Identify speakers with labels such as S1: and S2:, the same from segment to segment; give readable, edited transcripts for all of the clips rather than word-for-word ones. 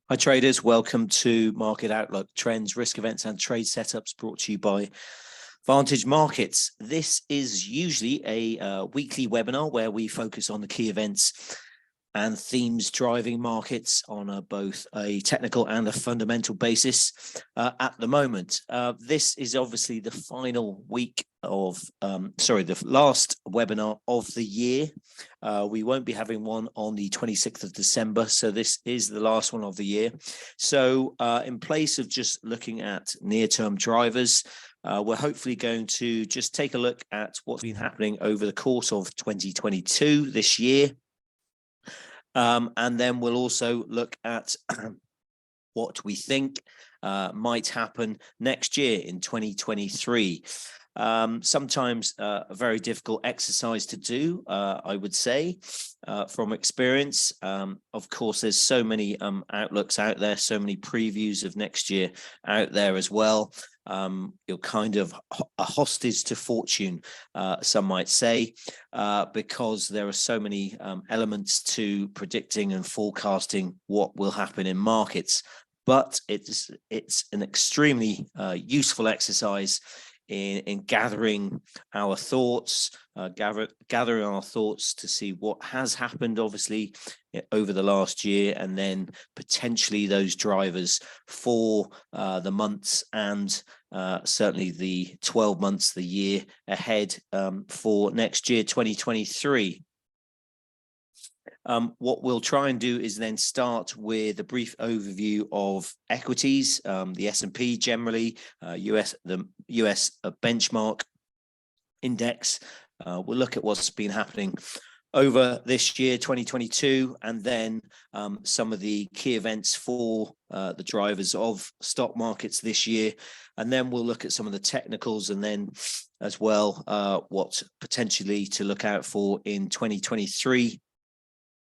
S1: Hi traders, welcome to Market Outlook, Trends, Risk Events and Trade Setups brought to you by Vantage Markets. This is usually a weekly webinar where we focus on the key events and themes driving markets on both a technical and a fundamental basis at the moment. This is obviously the final week of, the last webinar of the year. We won't be having one on the 26th of December, so this is the last one of the year. So in place of just looking at near-term drivers, we're hopefully going to just take a look at what's been happening over the course of 2022 this year. And then we'll also look at what we think might happen next year in 2023. Sometimes a very difficult exercise to do, I would say, from experience. Of course, there's so many outlooks out there, so many previews of next year out there as well. You're kind of a hostage to fortune, some might say, because there are so many elements to predicting and forecasting what will happen in markets. But it's an extremely useful exercise in gathering our thoughts, gathering our thoughts to see what has happened, obviously, over the last year, and then potentially those drivers for the months and certainly the 12 months, the year ahead for next year, 2023. What we'll try and do is then start with a brief overview of equities, the S&P generally, the US benchmark index. We'll look at what's been happening over this year, 2022, and then some of the key events for the drivers of stock markets this year. And then we'll look at some of the technicals, and then as well, what potentially to look out for in 2023.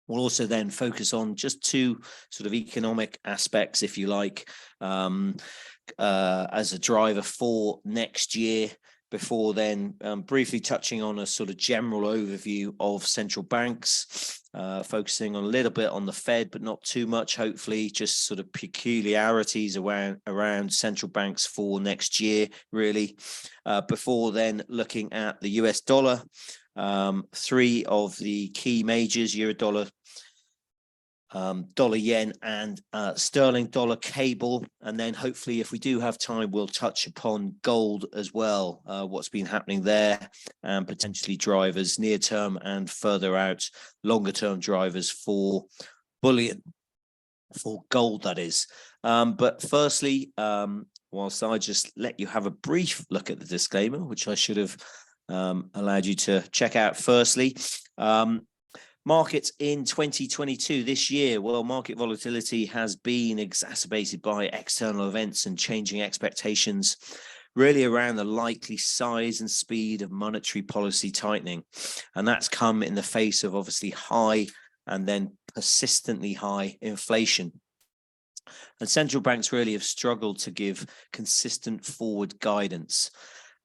S1: We'll also then focus on just two sort of economic aspects, if you like, as a driver for next year, before then briefly touching on a sort of general overview of central banks, focusing on a little bit on the Fed, but not too much, hopefully, just sort of peculiarities around central banks for next year, really, before then looking at the US dollar. Three of the key majors: euro dollar, dollar yen, and sterling dollar cable. And then hopefully, if we do have time, we'll touch upon gold as well, what's been happening there, and potentially drivers near term and further out, longer term drivers for bullion, for gold, that is. But firstly, whilst I just let you have a brief look at the disclaimer, which I should have allowed you to check out firstly. Markets in 2022, this year, well, market volatility has been exacerbated by external events and changing expectations, really around the likely size and speed of monetary policy tightening. And that's come in the face of obviously high and then persistently high inflation. And central banks really have struggled to give consistent forward guidance.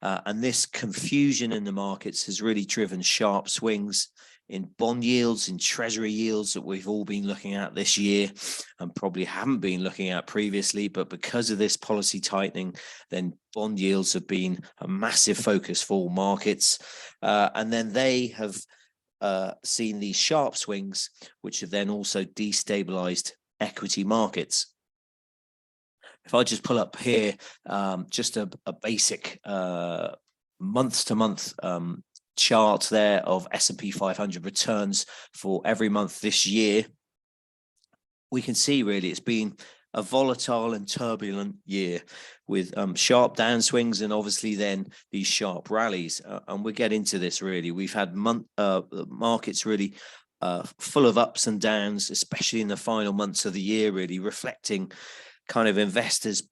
S1: And this confusion in the markets has really driven sharp swings in bond yields, in treasury yields that we've all been looking at this year and probably haven't been looking at previously. But because of this policy tightening, then bond yields have been a massive focus for markets. And then they have seen these sharp swings, which have then also destabilized equity markets. If I just pull up here, just a basic month-to-month chart there of S&P 500 returns for every month this year, we can see really it's been a volatile and turbulent year with sharp downswings and obviously then these sharp rallies. And we'll get into this really. We've had markets really full of ups and downs, especially in the final months of the year, really reflecting kind of investors'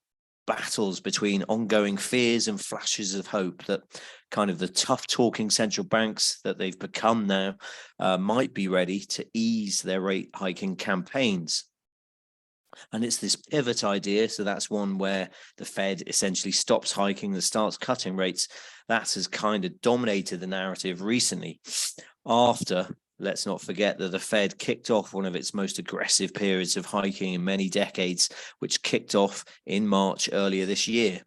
S1: battles between ongoing fears and flashes of hope that kind of the tough talking central banks that they've become now might be ready to ease their rate hiking campaigns. And it's this pivot idea. So that's one where the Fed essentially stops hiking and starts cutting rates. That has kind of dominated the narrative recently after let's not forget that the Fed kicked off one of its most aggressive periods of hiking in many decades, which kicked off in March earlier this year.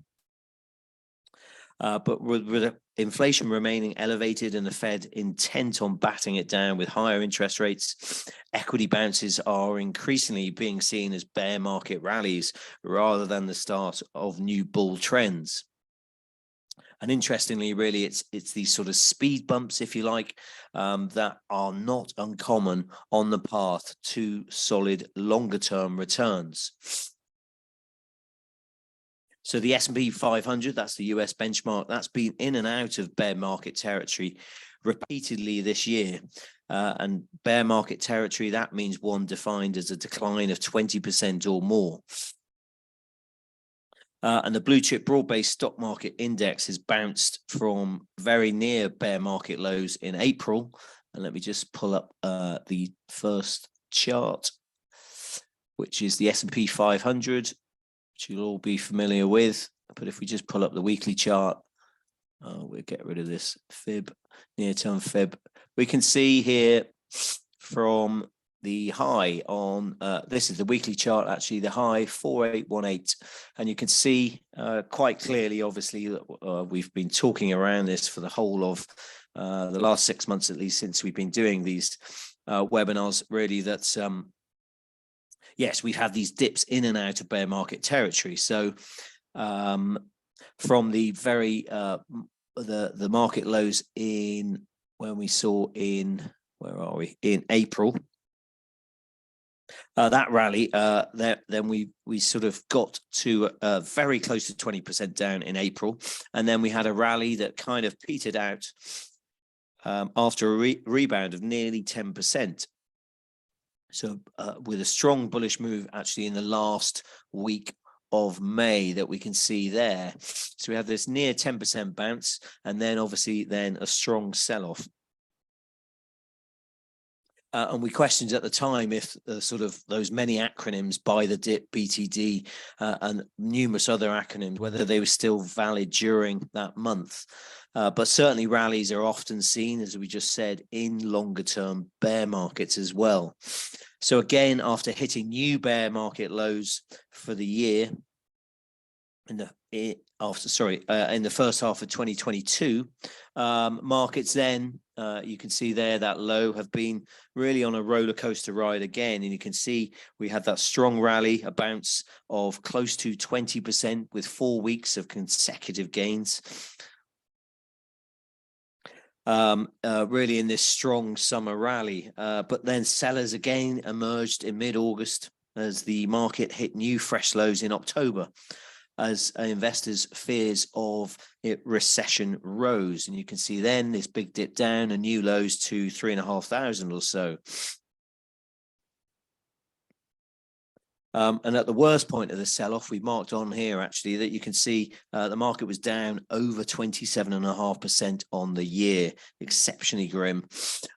S1: But with inflation remaining elevated and the Fed intent on batting it down with higher interest rates, equity bounces are increasingly being seen as bear market rallies rather than the start of new bull trends. And interestingly, really, it's these sort of speed bumps, if you like, that are not uncommon on the path to solid longer-term returns. So the S&P 500, that's the US benchmark, that's been in and out of bear market territory repeatedly this year. And bear market territory, that means one defined as a decline of 20% or more. And the blue chip broad-based stock market index has bounced from very near bear market lows in April. And let me just pull up the first chart, which is the S&P 500, which you'll all be familiar with. But if we just pull up the weekly chart, we'll get rid of this fib, near-term fib. We can see here from the high on, this is the weekly chart, actually, the high 4818. And you can see quite clearly, obviously, that we've been talking around this for the whole of the last 6 months, at least, since we've been doing these webinars, really, that, yes, we've had these dips in and out of bear market territory. So from the very, the market lows in, when we saw in, where are we, in April, that rally, then we sort of got to very close to 20% down in April, and then we had a rally that kind of petered out after a rebound of nearly 10%. So with a strong bullish move actually in the last week of May that we can see there. So we have this near 10% bounce, and then obviously then a strong sell-off. And we questioned at the time if sort of those many acronyms, buy the dip, BTD, and numerous other acronyms, whether they were still valid during that month. But certainly rallies are often seen, as we just said, in longer term bear markets as well. So again, after hitting new bear market lows for the year, in the first half of 2022, markets then, you can see there that low have been really on a roller coaster ride again. And you can see we had that strong rally, a bounce of close to 20% with 4 weeks of consecutive gains. Really in this strong summer rally. But then sellers again emerged in mid-August as the market hit new fresh lows in October, as investors' fears of recession rose. And you can see then this big dip down and new lows to 3,500 or so. And at the worst point of the sell-off, we marked on here actually that you can see the market was down over 27.5% on the year, exceptionally grim.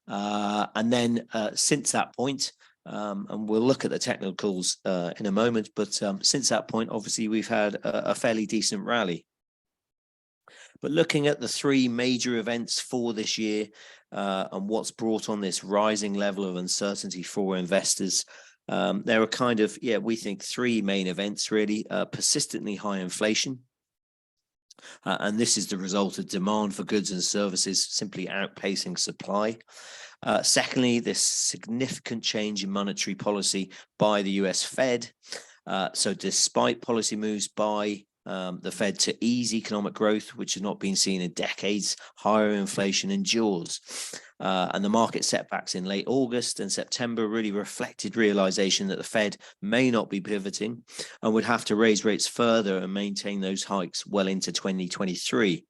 S1: And then since that point, and we'll look at the technicals in a moment, but since that point, obviously, we've had a fairly decent rally. But looking at the three major events for this year and what's brought on this rising level of uncertainty for investors, there are kind of, we think three main events really. Persistently high inflation. And this is the result of demand for goods and services simply outpacing supply. Secondly, this significant change in monetary policy by the US Fed. So despite policy moves by the Fed to ease economic growth, which has not been seen in decades, higher inflation endures. And the market setbacks in late August and September really reflected realization that the Fed may not be pivoting and would have to raise rates further and maintain those hikes well into 2023.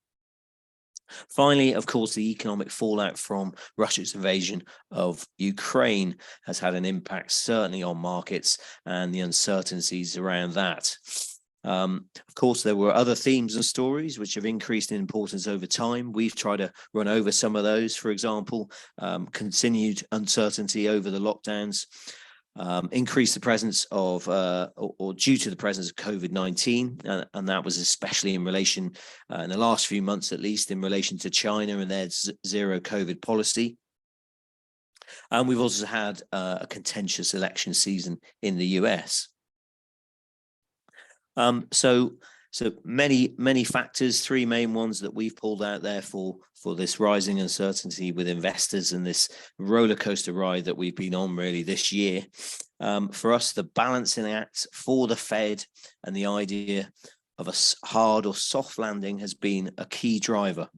S1: Finally, of course, the economic fallout from Russia's invasion of Ukraine has had an impact certainly on markets and the uncertainties around that. Of course, there were other themes and stories which have increased in importance over time. We've tried to run over some of those. For example, continued uncertainty over the lockdowns, increased the presence of, or due to the presence of COVID-19, and that was especially in relation, in the last few months at least, in relation to China and their zero COVID policy. And we've also had a contentious election season in the US. So many factors, three main ones that we've pulled out there for this rising uncertainty with investors and this roller coaster ride that we've been on really this year. For us, the balancing act for the Fed and the idea of a hard or soft landing has been a key driver.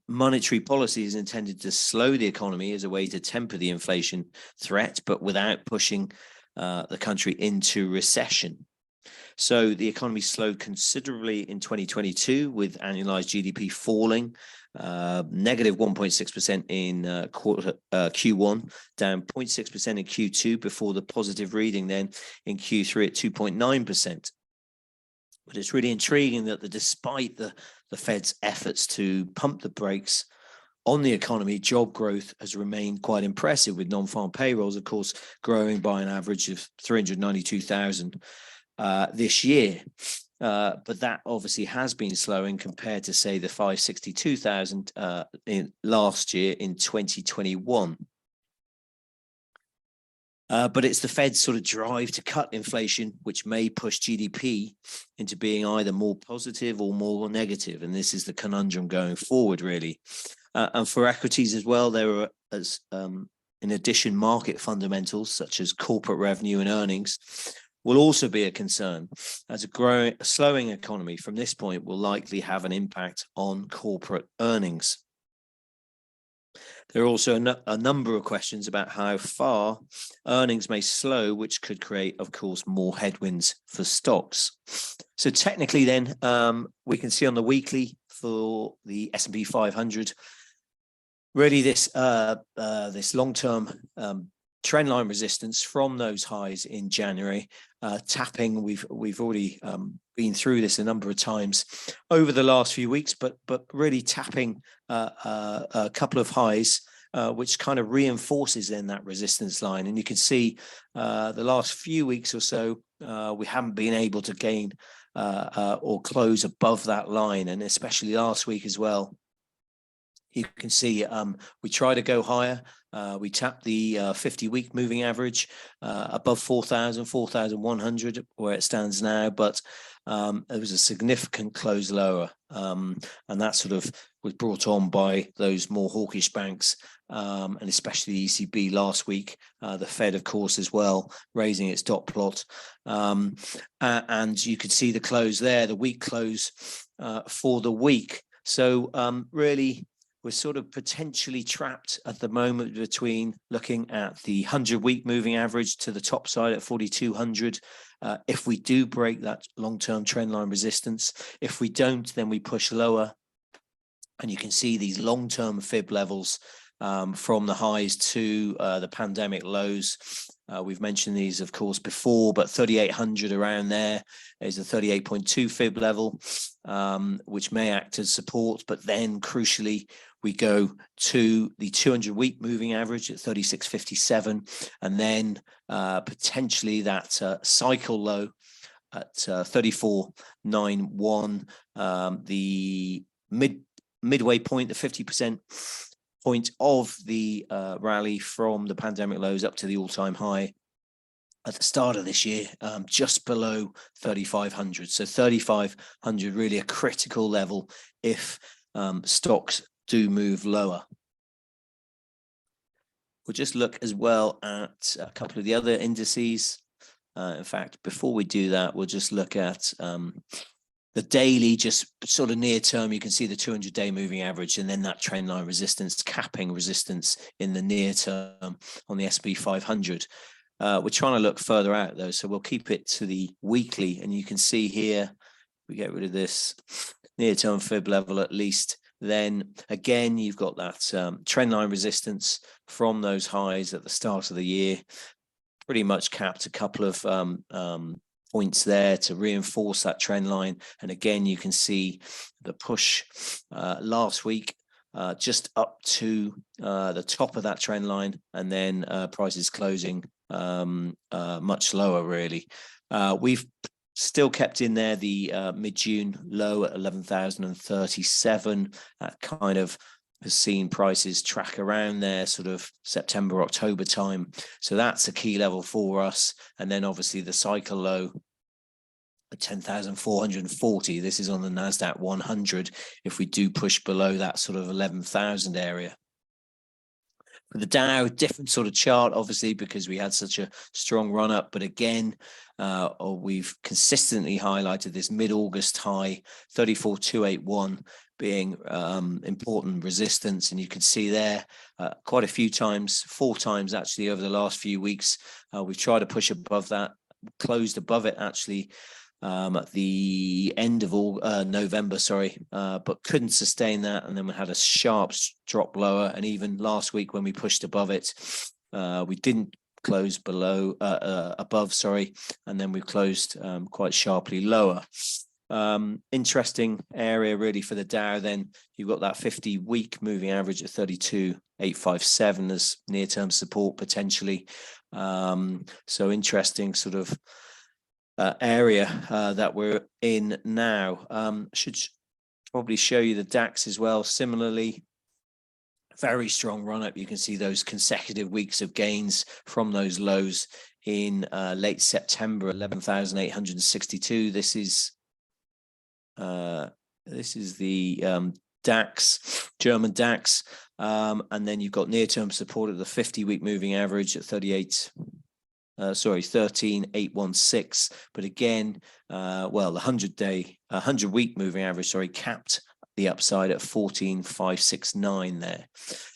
S1: Monetary policy is intended to slow the economy as a way to temper the inflation threat, but without pushing the country into recession. So the economy slowed considerably in 2022 with annualized GDP falling, negative 1.6% in Q1, down 0.6% in Q2 before the positive reading then in Q3 at 2.9%. But it's really intriguing that despite the Fed's efforts to pump the brakes on the economy, job growth has remained quite impressive, with non-farm payrolls, of course, growing by an average of 392,000 this year. But that obviously has been slowing compared to, say, the 562,000 in last year in 2021. But it's the Fed's sort of drive to cut inflation, which may push GDP into being either more positive or more negative. And this is the conundrum going forward, really. And for equities as well, there are, in addition, market fundamentals such as corporate revenue and earnings will also be a concern, as a slowing economy from this point will likely have an impact on corporate earnings. There are also a number of questions about how far earnings may slow, which could create, of course, more headwinds for stocks. So technically then, we can see on the weekly for the S&P 500, really this long-term trend line resistance from those highs in January, tapping. We've already been through this a number of times over the last few weeks, but really tapping a couple of highs, which kind of reinforces then that resistance line. And you can see the last few weeks or so, we haven't been able to gain or close above that line, and especially last week as well. You can see we try to go higher. We tapped the 50-week moving average above 4,000, 4,100 where it stands now, but it was a significant close lower. And that sort of was brought on by those more hawkish banks, and especially the ECB last week, the Fed, of course, as well, raising its dot plot. And you could see the close there, the week close for the week. So really, we're sort of potentially trapped at the moment between looking at the 100-week moving average to the top side at 4,200. If we do break that long-term trend line resistance, if we don't, then we push lower. And you can see these long-term fib levels from the highs to the pandemic lows. We've mentioned these, of course, before, but 3,800 around there is a 38.2 fib level, which may act as support. But then, crucially, we go to the 200-week moving average at 36.57, and then potentially that cycle low at 34.91, the midway point, the 50% point of the rally from the pandemic lows up to the all-time high at the start of this year, just below 3,500. So 3,500 really a critical level if stocks do move lower. We'll just look as well at a couple of the other indices. In fact, before we do that, we'll just look at the daily, just sort of near term. You can see the 200-day moving average, and then that trend line resistance, capping resistance in the near term on the S&P 500. We're trying to look further out though, so we'll keep it to the weekly, and you can see here, we get rid of this near-term fib level at least. Then again, you've got that trend line resistance from those highs at the start of the year, pretty much capped a couple of points there to reinforce that trend line. And again, you can see the push last week just up to the top of that trend line, and then prices closing much lower, really. We've still kept in there the mid-June low at 11,037, that kind of has seen prices track around there sort of September, October time. So that's a key level for us. And then obviously the cycle low at 10,440. This is on the NASDAQ 100. If we do push below that sort of 11,000 area. For the Dow, different sort of chart, obviously, because we had such a strong run up. But again, we've consistently highlighted this mid-August high, 34,281, being important resistance. And you can see there quite a few times, 4 times actually over the last few weeks. We've tried to push above that, closed above it actually at the end of November, but couldn't sustain that. And then we had a sharp drop lower. And even last week when we pushed above it, we didn't close above, and then we closed quite sharply lower. Interesting area really for the Dow. Then you've got that 50-week moving average at 32,857 as near-term support potentially. So interesting sort of area that we're in now. Should probably show you the DAX as well. Similarly, very strong run up. You can see those consecutive weeks of gains from those lows in late September, 11,862. This is the DAX, German DAX, and then you've got near-term support at the 50-week moving average at 13,816. But again, well, the 100-week moving average, capped the upside at 14,569 there.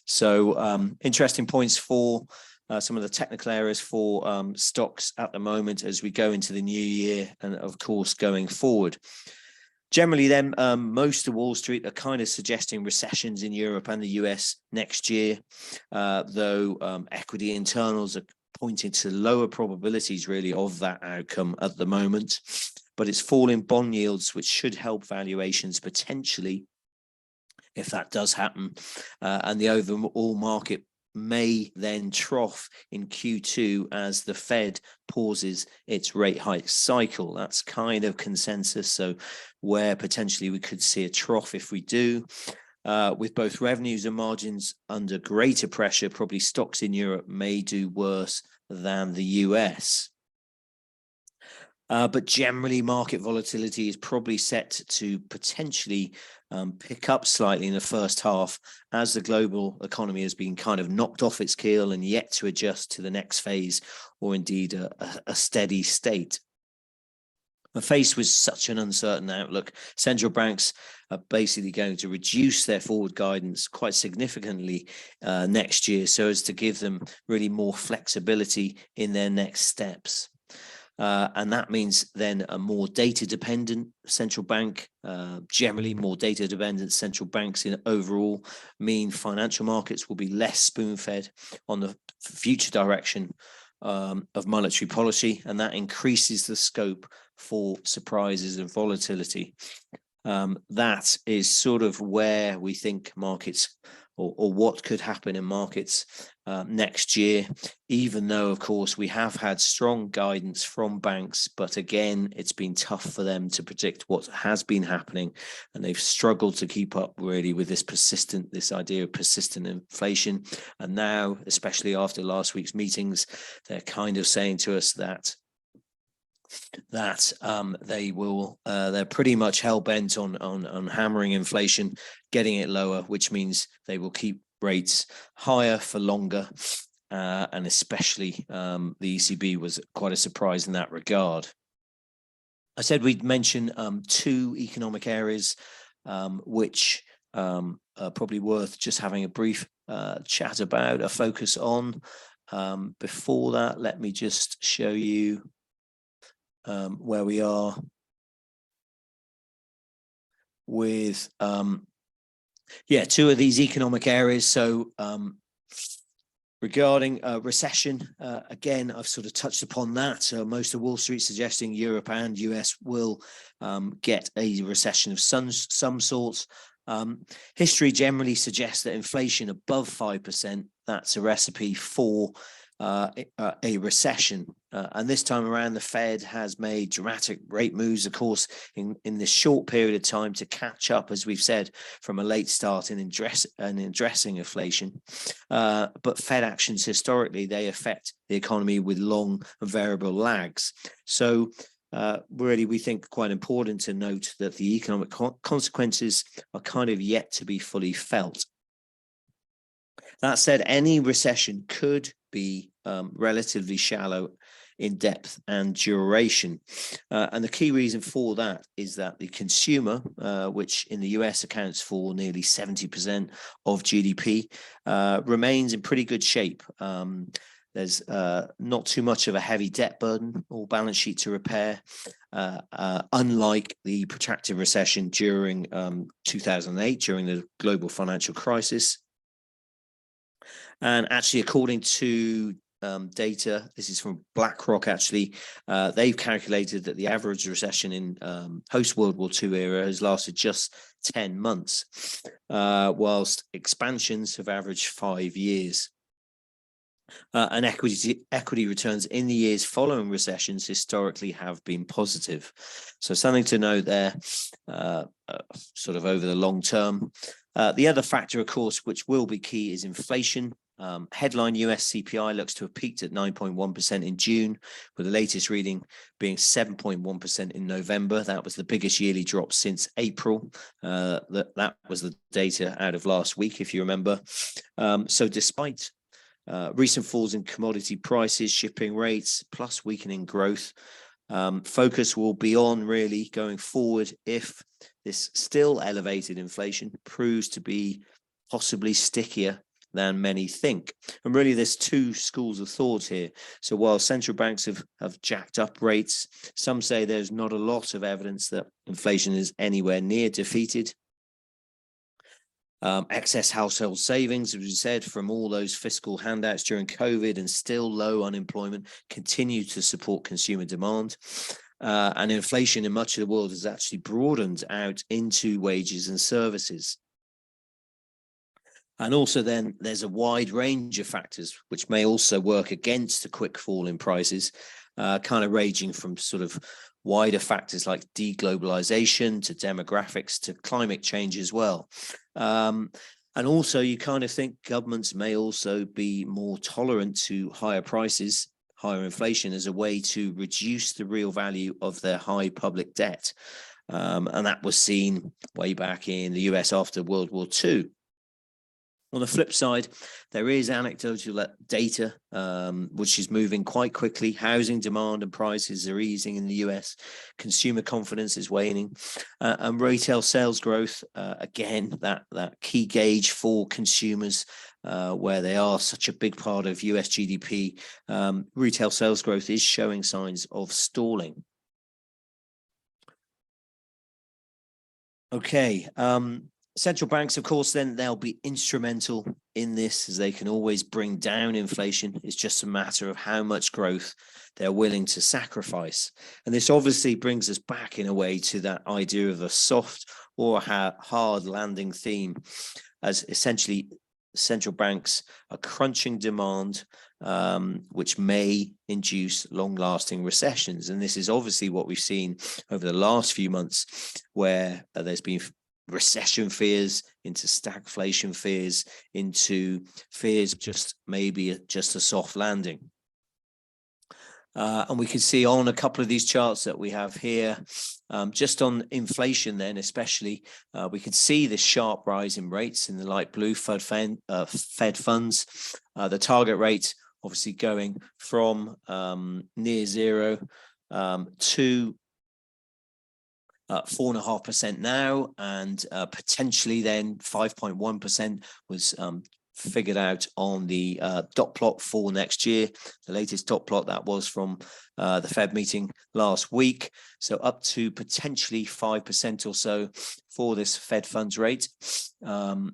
S1: So interesting points for some of the technical areas for stocks at the moment as we go into the new year, and of course going forward. Generally then, most of Wall Street are kind of suggesting recessions in Europe and the US next year, though equity internals are pointing to lower probabilities really of that outcome at the moment. But it's falling bond yields, which should help valuations potentially if that does happen. And the overall market may then trough in Q2 as the Fed pauses its rate hike cycle. That's kind of consensus. So where potentially we could see a trough if we do. With both revenues and margins under greater pressure, probably stocks in Europe may do worse than the US. But generally, market volatility is probably set to potentially pick up slightly in the first half as the global economy has been kind of knocked off its keel and yet to adjust to the next phase, or indeed a steady state. Faced with such an uncertain outlook, central banks are basically going to reduce their forward guidance quite significantly next year, so as to give them really more flexibility in their next steps. And that means then a more data-dependent central bank. Generally, more data-dependent central banks in overall mean financial markets will be less spoon-fed on the future direction of monetary policy, and that increases the scope for surprises and volatility. That is sort of where we think markets or what could happen in markets next year, even though, of course, we have had strong guidance from banks. But again, it's been tough for them to predict what has been happening, and they've struggled to keep up really with this idea of persistent inflation. And now, especially after last week's meetings, they're kind of saying to us that they're pretty much hell-bent on hammering inflation, getting it lower, which means they will keep rates higher for longer, and especially the ECB was quite a surprise in that regard. I said we'd mention 2 economic areas which are probably worth just having a brief chat about, a focus on. Before that, let me just show you where we are with 2 of these economic areas. So regarding recession, again, I've sort of touched upon that. Most of Wall Street suggesting Europe and US will get a recession of some sort. History generally suggests that inflation above 5%, that's a recipe for a recession. And this time around, the Fed has made dramatic rate moves, of course, in this short period of time to catch up, as we've said, from a late start in addressing inflation. But Fed actions historically, they affect the economy with long and variable lags. So really, we think quite important to note that the economic consequences are kind of yet to be fully felt. That said, any recession could be relatively shallow in depth and duration. And the key reason for that is that the consumer, which in the US accounts for nearly 70% of GDP, remains in pretty good shape. There's not too much of a heavy debt burden or balance sheet to repair, unlike the protracted recession during 2008, during the global financial crisis. And actually, according to data, this is from BlackRock, actually, they've calculated that the average recession in post-World War II era has lasted just 10 months, whilst expansions have averaged 5 years. And equity returns in the years following recessions historically have been positive. So something to note there, sort of over the long term. The other factor, of course, which will be key is inflation. Headline US CPI looks to have peaked at 9.1% in June, with the latest reading being 7.1% in November. That was the biggest yearly drop since April. That was the data out of last week, if you remember. So despite recent falls in commodity prices, shipping rates, plus weakening growth, focus will be on really going forward if this still elevated inflation proves to be possibly stickier than many think. And really, there's two schools of thought here. So while central banks have jacked up rates, some say there's not a lot of evidence that inflation is anywhere near defeated. Excess household savings, as we said, from all those fiscal handouts during COVID and still low unemployment continue to support consumer demand. And inflation in much of the world has actually broadened out into wages and services. And also then there's a wide range of factors which may also work against a quick fall in prices, kind of ranging from sort of wider factors like deglobalization to demographics to climate change as well. And also you kind of think governments may also be more tolerant to higher prices, higher inflation as a way to reduce the real value of their high public debt. And that was seen way back in the US after World War II. On the flip side, there is anecdotal data, which is moving quite quickly. Housing demand and prices are easing in the US. Consumer confidence is waning. And retail sales growth, again, that key gauge for consumers, where they are such a big part of US GDP, retail sales growth is showing signs of stalling. Okay. Central banks, of course, then they'll be instrumental in this, as they can always bring down inflation. It's just a matter of how much growth they're willing to sacrifice. And this obviously brings us back in a way to that idea of a soft or hard landing theme, as essentially central banks are crunching demand, which may induce long-lasting recessions. And this is obviously what we've seen over the last few months, where there's been recession fears into stagflation fears, into fears just maybe just a soft landing. And we can see on a couple of these charts that we have here, just on inflation then especially, we can see this sharp rise in rates in the light blue Fed funds, the target rate obviously going from near zero to 4.5% now, and potentially then 5.1% was figured out on the dot plot for next year. The latest dot plot that was from the Fed meeting last week. So up to potentially 5% or so for this Fed funds rate. But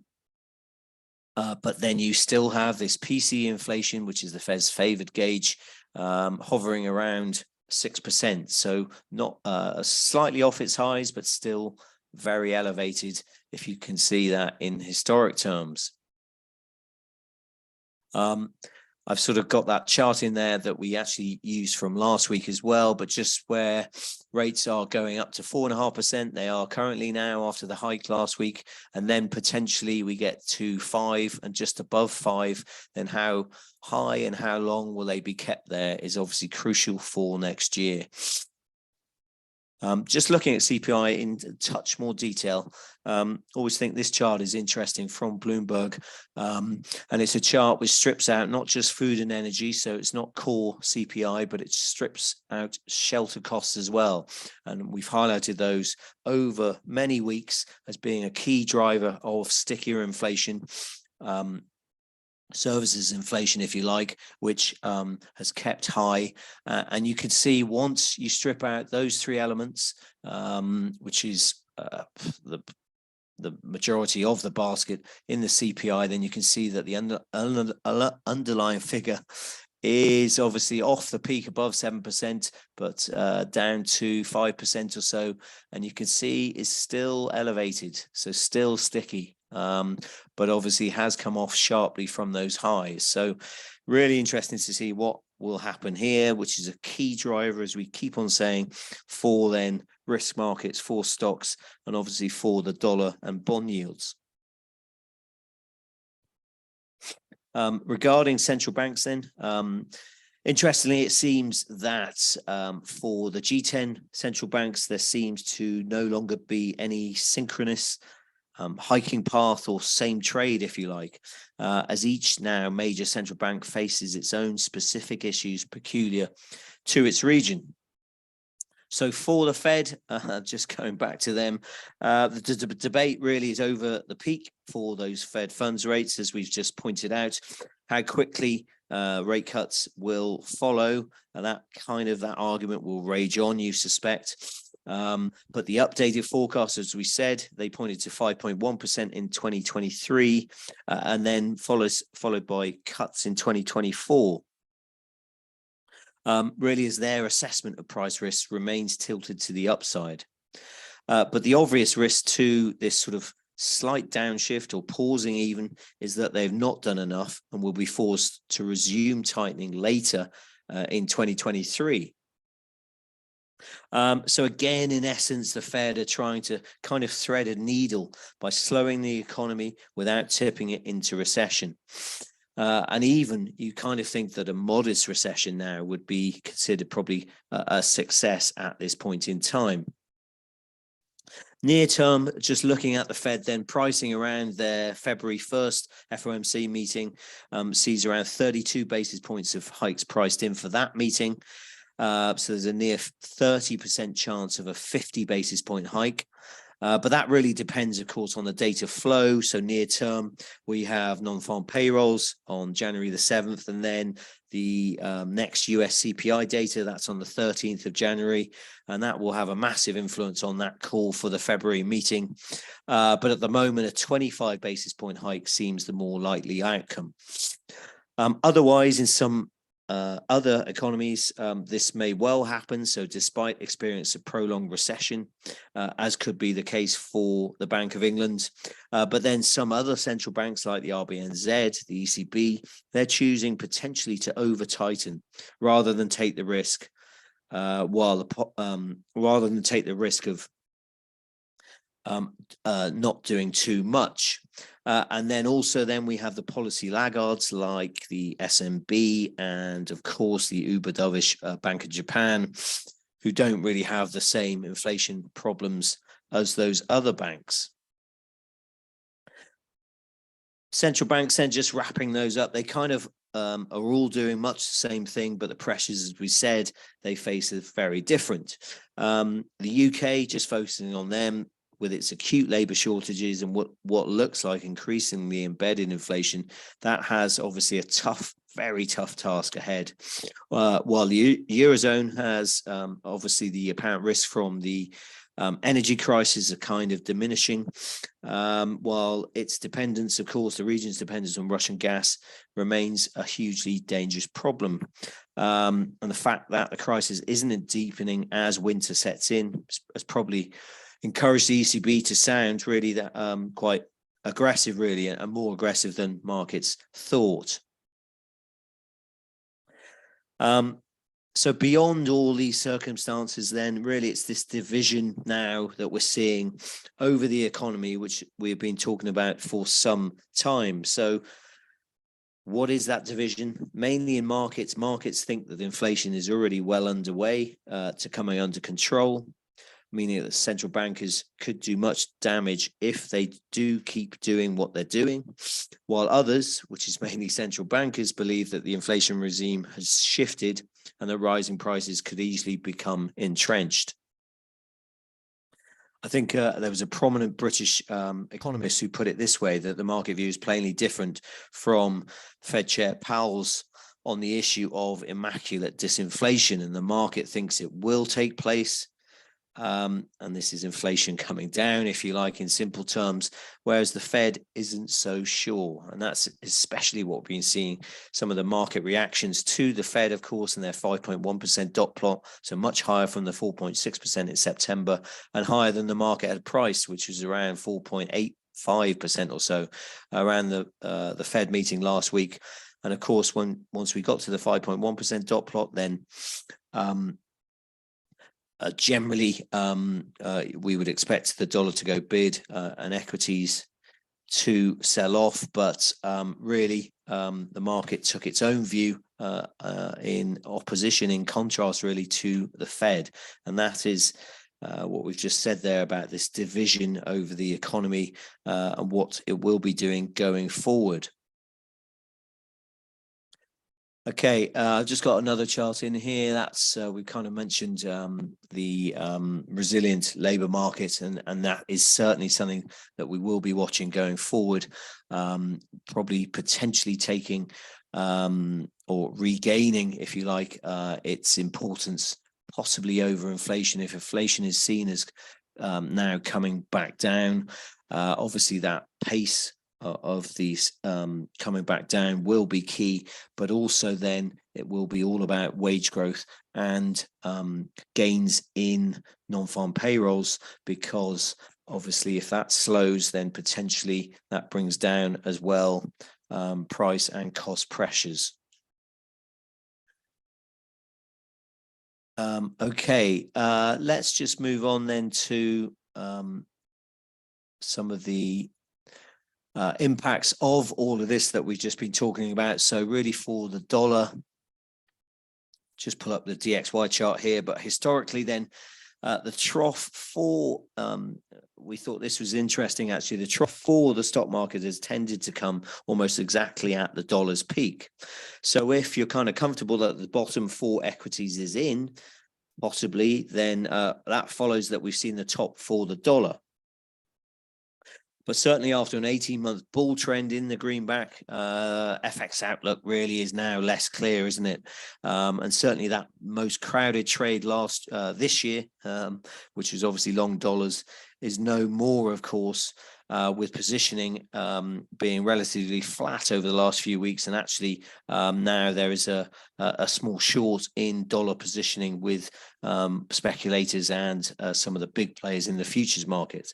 S1: then you still have this PCE inflation, which is the Fed's favored gauge, hovering around 6%, so not slightly off its highs, but still very elevated if you can see that in historic terms. I've sort of got that chart in there that we actually used from last week as well, but just where rates are going up to 4.5%, they are currently now after the hike last week, and then potentially we get to 5 and just above 5, then how high and how long will they be kept there is obviously crucial for next year. Just looking at CPI in a touch more detail, always think this chart is interesting from Bloomberg, and it's a chart which strips out not just food and energy, so it's not core CPI, but it strips out shelter costs as well. And we've highlighted those over many weeks as being a key driver of stickier inflation. Services inflation, if you like, which has kept high, and you can see once you strip out those three elements, which is the majority of the basket in the CPI, then you can see that the underlying figure is obviously off the peak above 7%, but down to 5% or so, and you can see is still elevated, so still sticky. But obviously has come off sharply from those highs. So really interesting to see what will happen here, which is a key driver, as we keep on saying, for then risk markets, for stocks, and obviously for the dollar and bond yields. Regarding central banks then, interestingly, it seems that for the G10 central banks, there seems to no longer be any synchronous hiking path or same trade, if you like, as each now major central bank faces its own specific issues peculiar to its region. So for the Fed, just going back to them, the debate really is over the peak for those Fed funds rates, as we've just pointed out, how quickly rate cuts will follow, and that argument will rage on, you suspect. But the updated forecast, as we said, they pointed to 5.1% in 2023, and then followed by cuts in 2024. Really, as their assessment of price risk remains tilted to the upside. But the obvious risk to this sort of slight downshift or pausing even is that they've not done enough and will be forced to resume tightening later in 2023. So again, in essence, the Fed are trying to kind of thread a needle by slowing the economy without tipping it into recession. And even you kind of think that a modest recession now would be considered probably a success at this point in time. Near term, just looking at the Fed, then pricing around their February 1st FOMC meeting, sees around 32 basis points of hikes priced in for that meeting. So there's a near 30% chance of a 50 basis point hike. But that really depends, of course, on the data flow. So near term, we have non-farm payrolls on January the 7th, and then the next US CPI data, that's on the 13th of January. And that will have a massive influence on that call for the February meeting. But at the moment, a 25 basis point hike seems the more likely outcome. Otherwise, in some other economies, this may well happen. So despite experience of prolonged recession, as could be the case for the Bank of England, but then some other central banks like the RBNZ, the ECB, they're choosing potentially to over tighten rather than take the risk, rather than take the risk of not doing too much. And then also then we have the policy laggards like the SMB and of course the uber dovish Bank of Japan, who don't really have the same inflation problems as those other banks. Central banks then, just wrapping those up, they kind of are all doing much the same thing, but the pressures, as we said, they face are very different. The UK, just focusing on them, with its acute labor shortages and what looks like increasingly embedded inflation, that has obviously a tough, very tough task ahead. While the Eurozone has obviously the apparent risk from the energy crisis are kind of diminishing, while its dependence, of course, the region's dependence on Russian gas remains a hugely dangerous problem. And the fact that the crisis isn't deepening as winter sets in has probably encouraged the ECB to sound really that quite aggressive, really, and more aggressive than markets thought. So beyond all these circumstances, then really it's this division now that we're seeing over the economy, which we've been talking about for some time. So what is that division? Mainly in markets. Markets think that inflation is already well underway to coming under control, meaning that central bankers could do much damage if they do keep doing what they're doing, while others, which is mainly central bankers, believe that the inflation regime has shifted and that rising prices could easily become entrenched. I think there was a prominent British economist who put it this way, that the market view is plainly different from Fed Chair Powell's on the issue of immaculate disinflation, and the market thinks it will take place. And this is inflation coming down, if you like, in simple terms, whereas the Fed isn't so sure. And that's especially what we've been seeing, some of the market reactions to the Fed, of course, and their 5.1% dot plot, so much higher from the 4.6% in September and higher than the market had priced, which was around 4.85% or so around the Fed meeting last week. And of course, once we got to the 5.1% dot plot, then generally, we would expect the dollar to go bid and equities to sell off, but really the market took its own view in opposition, in contrast really to the Fed, and that is what we've just said there about this division over the economy and what it will be doing going forward. Okay, I've just got another chart in here. That's we kind of mentioned the resilient labour market, and that is certainly something that we will be watching going forward. Probably potentially taking or regaining, if you like, its importance, possibly over inflation. If inflation is seen as now coming back down, obviously that pace of these coming back down will be key, but also then it will be all about wage growth and gains in non-farm payrolls, because obviously if that slows, then potentially that brings down as well price and cost pressures. Okay, let's just move on then to some of the impacts of all of this that we've just been talking about. So really for the dollar, just pull up the DXY chart here, but historically then the trough for, we thought this was interesting actually, the trough for the stock market has tended to come almost exactly at the dollar's peak. So if you're kind of comfortable that the bottom for equities is in, possibly, then that follows that we've seen the top for the dollar. But certainly after an 18-month bull trend in the greenback, FX outlook really is now less clear, isn't it? And certainly that most crowded trade this year, which was obviously long dollars, is no more, of course, with positioning being relatively flat over the last few weeks. And actually now there is a small short in dollar positioning with speculators and some of the big players in the futures market.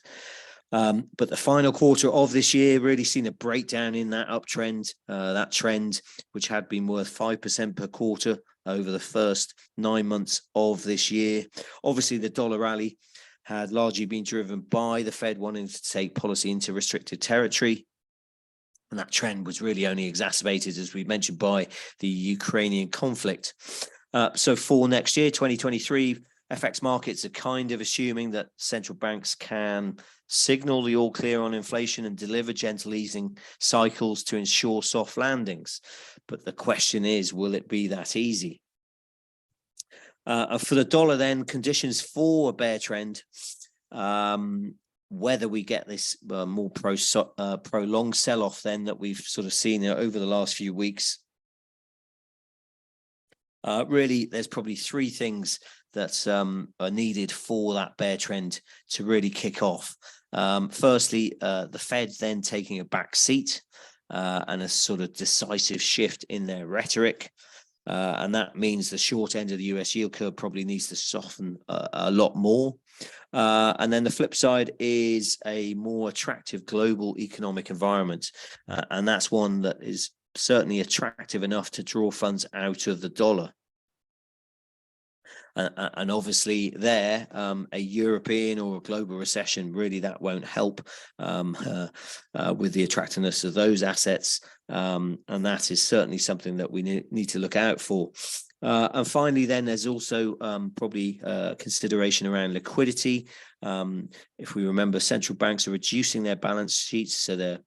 S1: But the final quarter of this year really seen a breakdown in that uptrend, that trend, which had been worth 5% per quarter over the first 9 months of this year. Obviously, the dollar rally had largely been driven by the Fed wanting to take policy into restricted territory. And that trend was really only exacerbated, as we mentioned, by the Ukrainian conflict. So for next year, 2023, FX markets are kind of assuming that central banks can signal the all clear on inflation and deliver gentle easing cycles to ensure soft landings. But the question is, will it be that easy? For the dollar then, conditions for a bear trend, whether we get this more prolonged sell-off then that we've sort of seen over the last few weeks, really there's probably three things that are needed for that bear trend to really kick off. Firstly, the Fed then taking a back seat and a sort of decisive shift in their rhetoric. And that means the short end of the US yield curve probably needs to soften a lot more. And then the flip side is a more attractive global economic environment. And that's one that is certainly attractive enough to draw funds out of the dollar. And obviously there, a European or a global recession, really that won't help with the attractiveness of those assets. And that is certainly something that we need to look out for. And finally, then there's also probably consideration around liquidity. If we remember, central banks are reducing their balance sheets, so they're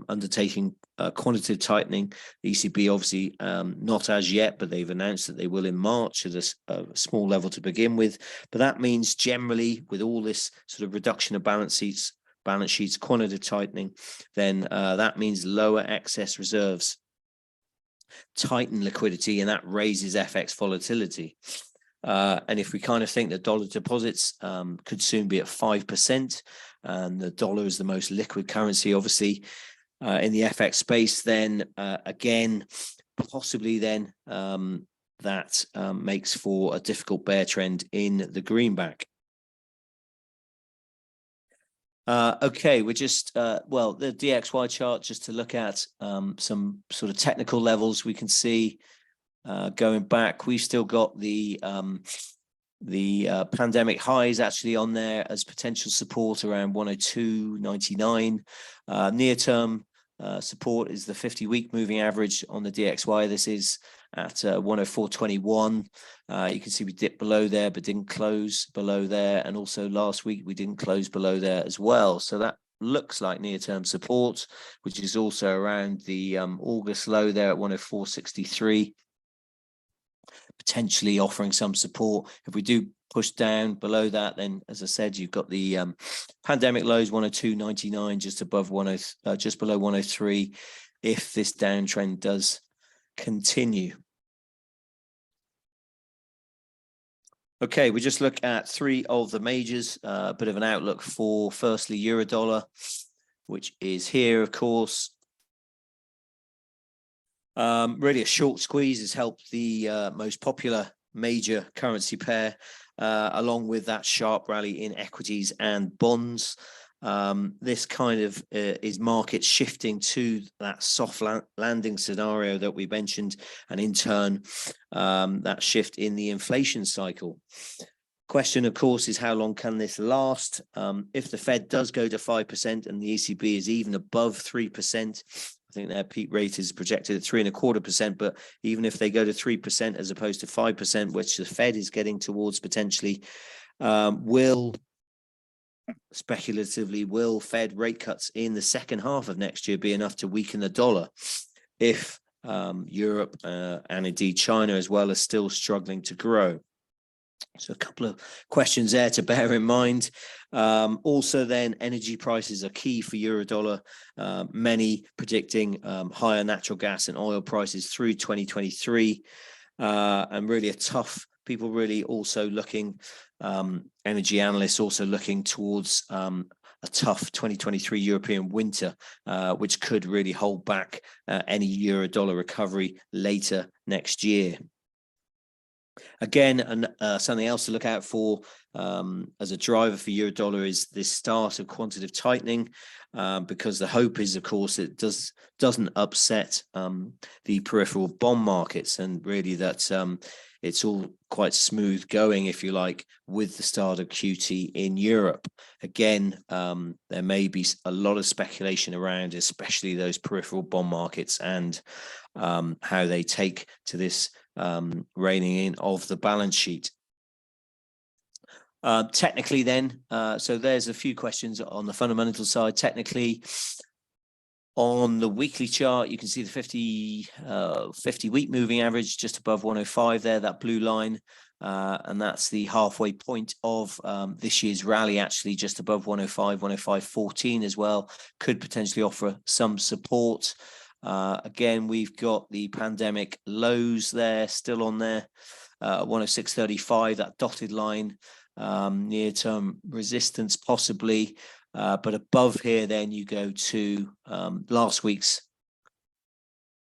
S1: undertaking quantitative tightening. The ECB obviously not as yet, but they've announced that they will in March at a small level to begin with. But that means generally, with all this sort of reduction of balance sheets, quantitative tightening, then that means lower excess reserves, tighten liquidity, and that raises FX volatility. And if we kind of think that dollar deposits could soon be at 5%, and the dollar is the most liquid currency, obviously, in the FX space, then again, possibly then that makes for a difficult bear trend in the greenback. Okay, we're just, well, the DXY chart, just to look at some sort of technical levels, we can see going back, we've still got the pandemic highs actually on there as potential support around 102.99. Near term support is the 50-week moving average on the DXY. This is at 104.21. You can see we dipped below there, but didn't close below there. And also last week, we didn't close below there as well. So that looks like near-term support, which is also around the August low there at 104.63. Potentially offering some support. If we do push down below that, then as I said, you've got the pandemic lows 102.99, just above just below 103. If this downtrend does continue. Okay, we just look at three of the majors. A bit of an outlook for firstly Eurodollar, which is here, of course. Really a short squeeze has helped the most popular major currency pair, along with that sharp rally in equities and bonds. This kind of is market shifting to that soft landing scenario that we mentioned, and in turn, that shift in the inflation cycle. Question, of course, is how long can this last? If the Fed does go to 5% and the ECB is even above 3%, I think their peak rate is projected at 3.25%, but even if they go to 3% as opposed to 5%, which the Fed is getting towards potentially, speculatively, will Fed rate cuts in the second half of next year be enough to weaken the dollar if Europe and indeed China as well are still struggling to grow? So a couple of questions there to bear in mind. Also then, energy prices are key for Eurodollar. Many predicting higher natural gas and oil prices through 2023, and really a tough, people really also looking, energy analysts also looking towards a tough 2023 European winter, which could really hold back any Eurodollar recovery later next year. Again, and something else to look out for as a driver for Eurodollar is this start of quantitative tightening, because the hope is, of course, it doesn't upset the peripheral bond markets, and really that it's all quite smooth going, if you like, with the start of QT in Europe. Again, there may be a lot of speculation around, especially those peripheral bond markets and how they take to this reining in of the balance sheet. Technically then, so there's a few questions on the fundamental side. Technically, on the weekly chart, you can see the 50-week moving average just above 105 there, that blue line. And that's the halfway point of this year's rally, actually just above 105, 105.14 as well, could potentially offer some support. Again, we've got the pandemic lows there, still on there, 106.35, that dotted line, near-term resistance possibly, but above here, then you go to last week's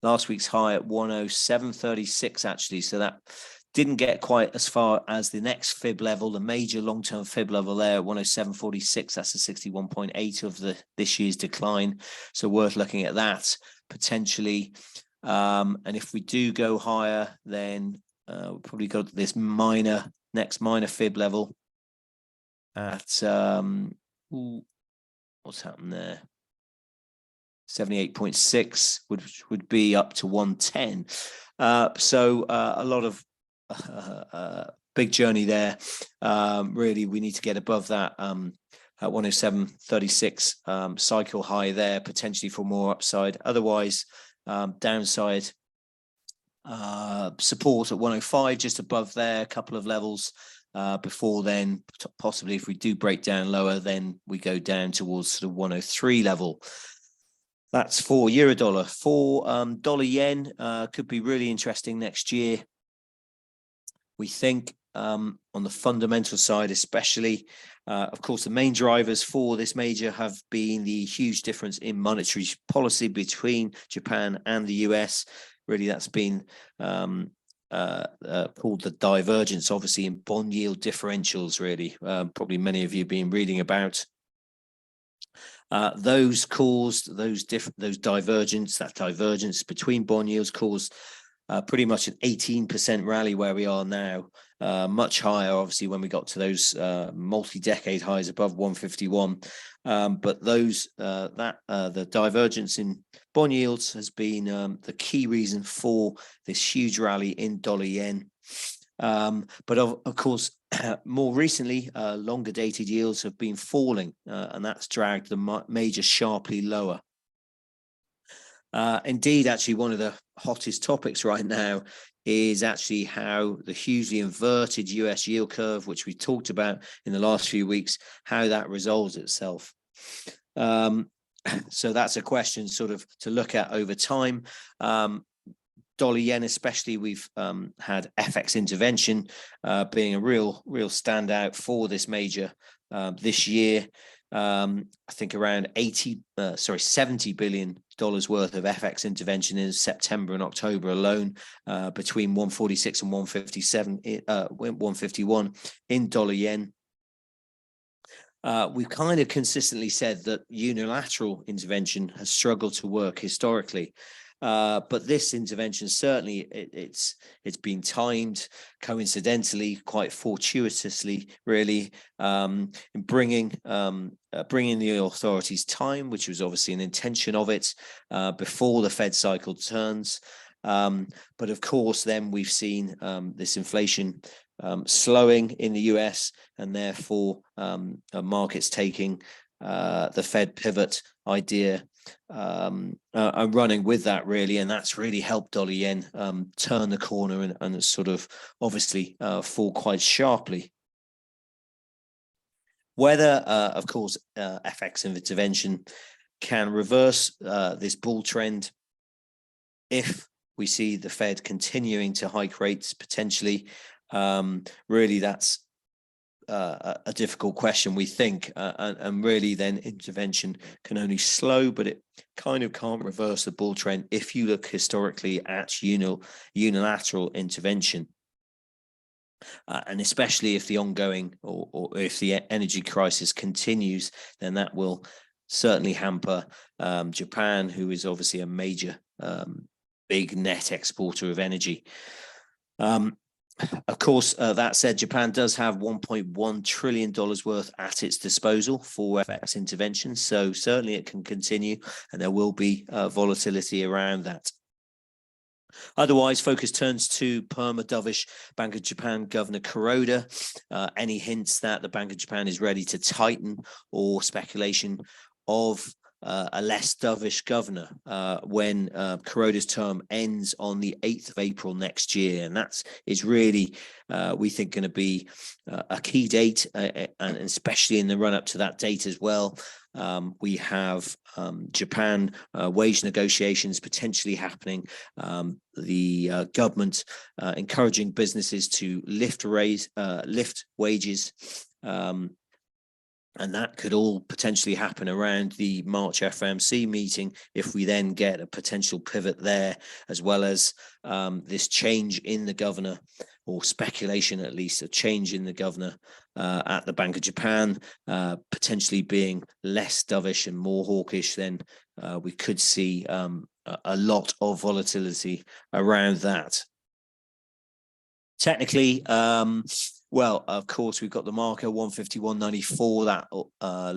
S1: high at 107.36 actually, so that didn't get quite as far as the next fib level, the major long-term fib level there at 107.46. That's a 61.8 of this year's decline, so worth looking at that potentially. And if we do go higher, then we've probably got this minor next minor fib level at what's happened there? 78.6 would be up to 110. So a lot of big journey there. Really, we need to get above that at 107.36 cycle high there, potentially for more upside. Otherwise, downside support at 105, just above there, a couple of levels. Before then, possibly if we do break down lower, then we go down towards sort of 103 level. That's for euro dollar. For dollar yen, could be really interesting next year. We think on the fundamental side, especially, of course, the main drivers for this major have been the huge difference in monetary policy between Japan and the US. Really, that's been called the divergence, obviously, in bond yield differentials, really. Probably many of you have been reading about. Those caused that divergence between bond yields caused pretty much an 18% rally where we are now, much higher, obviously, when we got to those multi-decade highs above 151. But the divergence in bond yields has been the key reason for this huge rally in dollar yen. But of course, more recently, longer dated yields have been falling, and that's dragged the major sharply lower. Indeed, actually, one of the hottest topics right now is actually how the hugely inverted US yield curve, which we talked about in the last few weeks, how that resolves itself. So that's a question sort of to look at over time. Dollar yen, especially, we've had FX intervention being a real standout for this major this year. I think around $70 billion worth of FX intervention in September and October alone, between 146 and 151 in dollar yen. We've kind of consistently said that unilateral intervention has struggled to work historically. But this intervention, certainly it's been timed coincidentally, quite fortuitously, really, in bringing the authorities time, which was obviously an intention of it, before the Fed cycle turns. But of course, then we've seen this inflation slowing in the US, and therefore markets taking the Fed pivot idea and running with that, really, and that's really helped dollar yen turn the corner and sort of obviously fall quite sharply. Whether, of course, FX intervention can reverse this bull trend if we see the Fed continuing to hike rates potentially, really that's a difficult question, we think, and really then intervention can only slow, but it kind of can't reverse the bull trend if you look historically at unilateral intervention. And especially if the ongoing or if the energy crisis continues, then that will certainly hamper Japan, who is obviously a major big net exporter of energy. Of course, that said, Japan does have $1.1 trillion worth at its disposal for FX intervention. So certainly it can continue, and there will be volatility around that. Otherwise, focus turns to perma-dovish Bank of Japan Governor Kuroda. Any hints that the Bank of Japan is ready to tighten, or speculation of a less dovish governor when Kuroda's term ends on the 8th of April next year. And that is really, we think, going to be a key date, and especially in the run-up to that date as well. We have Japan wage negotiations potentially happening, the government encouraging businesses to lift wages, and that could all potentially happen around the March FOMC meeting if we then get a potential pivot there, as well as this change in the governor, or speculation at least, a change in the governor at the Bank of Japan, potentially being less dovish and more hawkish. Then we could see a lot of volatility around that. Technically, Well, of course, we've got the marker 151.94, that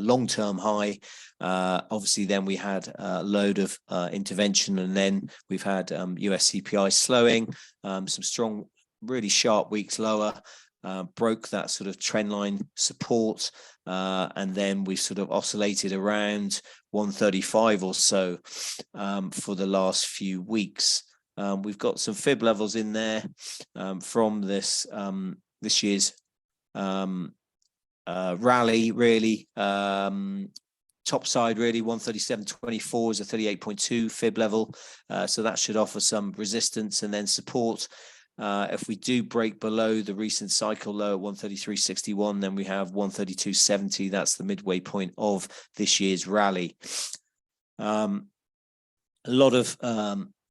S1: long-term high. Obviously, then we had a load of intervention, and then we've had US CPI slowing, some strong, really sharp weeks lower, broke that sort of trend line support, and then we sort of oscillated around 135 or so for the last few weeks. We've got some fib levels in there from this year's rally, really. Top side, really, 137.24 is a 38.2 fib level. So that should offer some resistance and then support. If we do break below the recent cycle low at 133.61, then we have 132.70. That's the midway point of this year's rally. A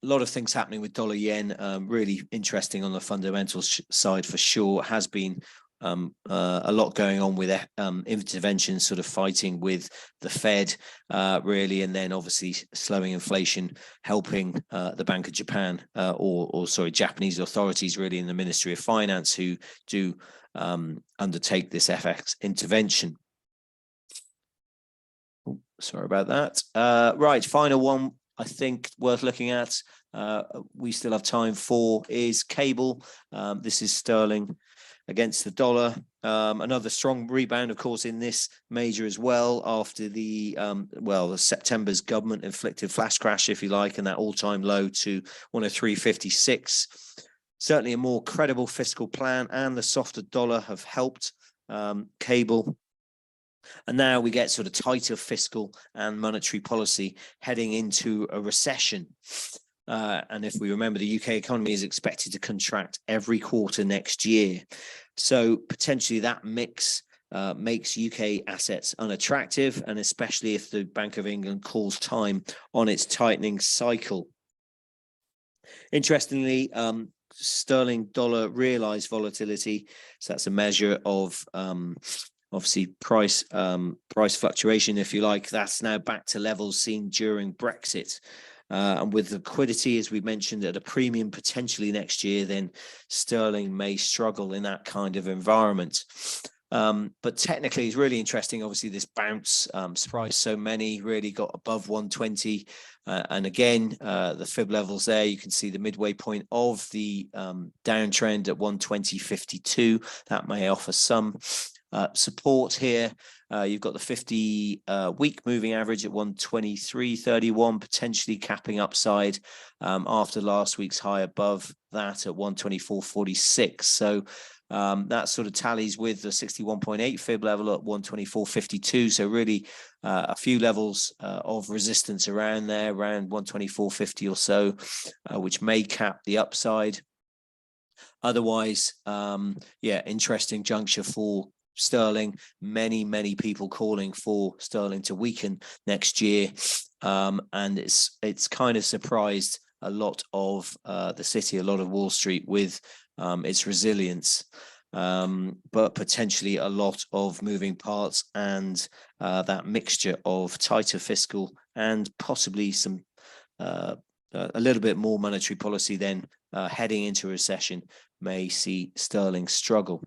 S1: lot of things happening with dollar yen. Really interesting on the fundamentals side for sure. Has been a lot going on with intervention, sort of fighting with the Fed, really, and then obviously slowing inflation, helping the Bank of Japan, or sorry, Japanese authorities, really, in the Ministry of Finance, who do undertake this FX intervention. Sorry about that. Right, final one I think worth looking at, we still have time for, is cable. This is sterling against the dollar. Another strong rebound, of course, in this major as well, after the the September's government inflicted flash crash, if you like, and that all-time low to 103.56. Certainly a more credible fiscal plan and the softer dollar have helped cable. And now we get sort of tighter fiscal and monetary policy heading into a recession. And if we remember, the UK economy is expected to contract every quarter next year. So potentially that mix makes UK assets unattractive, and especially if the Bank of England calls time on its tightening cycle. Interestingly, sterling dollar realized volatility, so that's a measure of obviously price fluctuation, if you like, that's now back to levels seen during Brexit. And with liquidity, as we mentioned, at a premium potentially next year, then sterling may struggle in that kind of environment. But technically, it's really interesting. Obviously, this bounce surprised so many, really got above 120. And again, the fib levels there, you can see the midway point of the downtrend at 120.52. That may offer some support here. You've got the 50-week moving average at 123.31, potentially capping upside after last week's high above that at 124.46. So that sort of tallies with the 61.8 fib level at 124.52. So really a few levels of resistance around there, around 124.50 or so, which may cap the upside. Otherwise, interesting juncture for sterling. Many people calling for sterling to weaken next year, and it's kind of surprised a lot of the city, a lot of Wall Street with its resilience, but potentially a lot of moving parts and that mixture of tighter fiscal and possibly some a little bit more monetary policy then heading into a recession may see sterling struggle.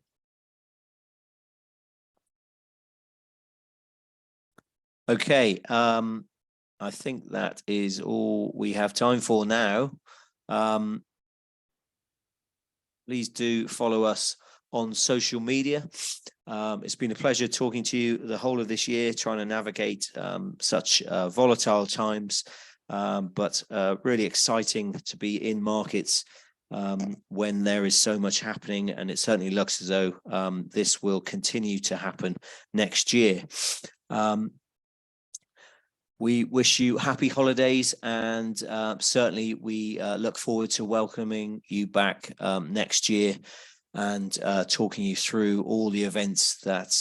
S1: Okay, I think that is all we have time for now. Please do follow us on social media. It's been a pleasure talking to you the whole of this year, trying to navigate such volatile times, but really exciting to be in markets when there is so much happening, and it certainly looks as though this will continue to happen next year. We wish you happy holidays, and certainly we look forward to welcoming you back next year and talking you through all the events that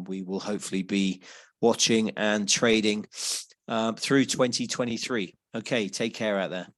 S1: we will hopefully be watching and trading through 2023. Okay, take care out there.